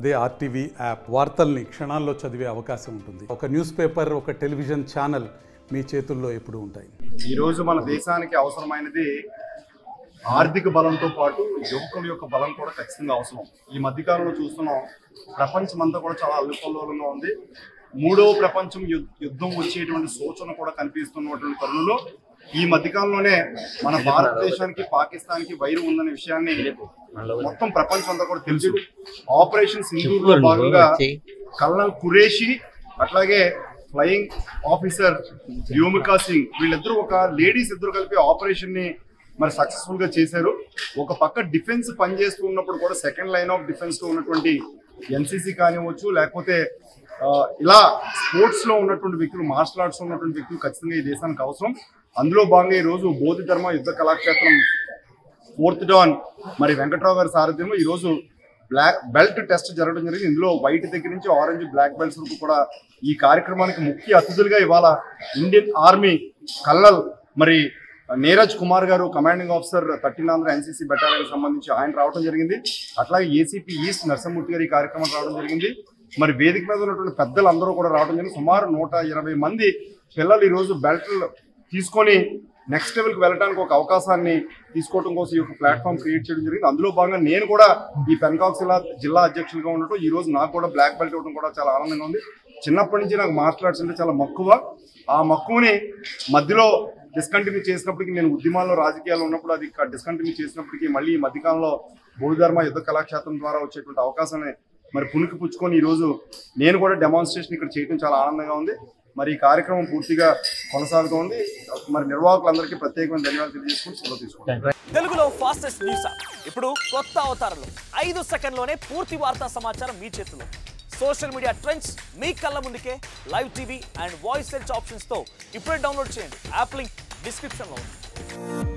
అదే RTV app వార్తల్ని క్షణాల్లో చదివే అవకాశం ఉంటుంది. ఒక న్యూస్ పేపర్, ఒక టెలివిజన్ ఛానల్ మీ చేతుల్లో ఎప్పుడూ ఉంటాయి. ఈరోజు మన దేశానికి అవసరమైనది ఆర్థిక బలంతో పాటు యువకుల యొక్క బలం కూడా ఖచ్చితంగా అవసరం. ఈ మధ్యకాలంలో చూస్తున్నాం, ప్రపంచం అంతా కూడా చాలా అల్లుకల్లోలంగా ఉంది. మూడవ ప్రపంచం యుద్ధం వచ్చేటువంటి సూచన కూడా కనిపిస్తున్నటువంటి తరుణంలో ఈ మధ్యకాలంలోనే మన భారతదేశానికి పాకిస్తాన్కి వైరం ఉందనే విషయాన్ని మొత్తం ప్రపంచం అంతా కూడా తెలుసు. ఆపరేషన్ సింధూర్ లో భాగంగా కల్నల్ ఖురేషి అట్లాగే ఫ్లయింగ్ ఆఫీసర్ వ్యోమికా సింగ్ వీళ్ళిద్దరూ ఒక లేడీస్ ఇద్దరు కలిపి ఆపరేషన్ ని మరి సక్సెస్ఫుల్ గా చేశారు. ఒక పక్క డిఫెన్స్ పనిచేస్తూ ఉన్నప్పుడు కూడా సెకండ్ లైన్ ఆఫ్ డిఫెన్స్ లో ఉన్నటువంటి ఎన్సీసీ కానివ్వచ్చు, లేకపోతే ఇలా స్పోర్ట్స్ లో ఉన్నటువంటి వ్యక్తులు, మార్షల్ ఆర్ట్స్ లో ఉన్నటువంటి వ్యక్తులు ఖచ్చితంగా ఈ దేశానికి అవసరం. అందులో భాగంగా ఈ రోజు బోధి ధర్మ యుద్ధ కళాక్షేత్రం 4th డాన్ మరి వెంకట్రావు గారి సారథ్యంలో ఈ రోజు బ్లాక్ బెల్ట్ టెస్ట్ జరగడం జరిగింది. ఇందులో వైట్ దగ్గర నుంచి ఆరెంజ్, బ్లాక్ బెల్ట్స్ వరకు కూడా ఈ కార్యక్రమానికి ముఖ్య అతిథులుగా ఇవాళ ఇండియన్ ఆర్మీ కల్నల్ మరి నీరజ్ కుమార్ గారు, commanding officer 13 Andhra NCC battalion సంబంధించి ఆయన రావడం జరిగింది. అట్లాగే ఏసీపీ ఈస్ట్ నరసింహమూర్తి గారు ఈ కార్యక్రమం రావడం జరిగింది. మరి వేదిక మీద ఉన్నటువంటి పెద్దలు అందరూ కూడా రావడం జరిగింది. సుమారు 120 మంది పిల్లలు ఈరోజు బెల్ట్లు తీసుకొని నెక్స్ట్ లెవెల్కి వెళ్ళడానికి ఒక అవకాశాన్ని తీసుకోవడం కోసం ఈ యొక్క ప్లాట్ఫామ్ క్రియేట్ చేయడం జరిగింది. అందులో భాగంగా నేను కూడా ఈ పెన్కాక్ జిల్లా అధ్యక్షులుగా ఉండటం, ఈ రోజు నాకు కూడా బ్లాక్ బెల్ట్ ఇవ్వడం కూడా చాలా ఆనందంగా ఉంది. చిన్నప్పటి నుంచి నాకు మార్షల్ ఆర్ట్స్ అంటే చాలా మక్కువ. ఆ మక్కువని మధ్యలో డిస్కంటిన్యూ చేసినప్పటికీ, నేను ఉద్యమాల్లో రాజకీయాల్లో ఉన్నప్పుడు అది డిస్కంటిన్యూ చేసినప్పటికీ మళ్ళీ ఈ మధ్యకాలంలో బోధిధర్మ యుద్ధ కళాక్షేత్రం ద్వారా వచ్చేటువంటి అవకాశాన్ని మరి పుణికి పుచ్చుకొని ఈరోజు నేను కూడా డెమాన్స్ట్రేషన్ ఇక్కడ చేయడం చాలా ఆనందంగా ఉంది. మరి ఈ కార్యక్రమం పూర్తిగా కొనసాగుతోంది. మరి నిర్వాహకులందరికీ ప్రత్యేకమైన ధన్యవాదాలు తెలియజేసుకుని సెలవు తీసుకుంటాం. తెలుగులో ఫాస్టెస్ట్ న్యూస్ ఇప్పుడు కొత్త అవతారంలో 5 సెకండ్లోనే పూర్తి వార్తా సమాచారం మీ చేతిలో. సోషల్ మీడియా ట్రెండ్స్ మీ కళ్ళ ముందుకే live TV and voice search options తో ఇప్పుడే డౌన్లోడ్ చేయండి. యాప్ లింక్ డిస్క్రిప్షన్ లో ఉంది.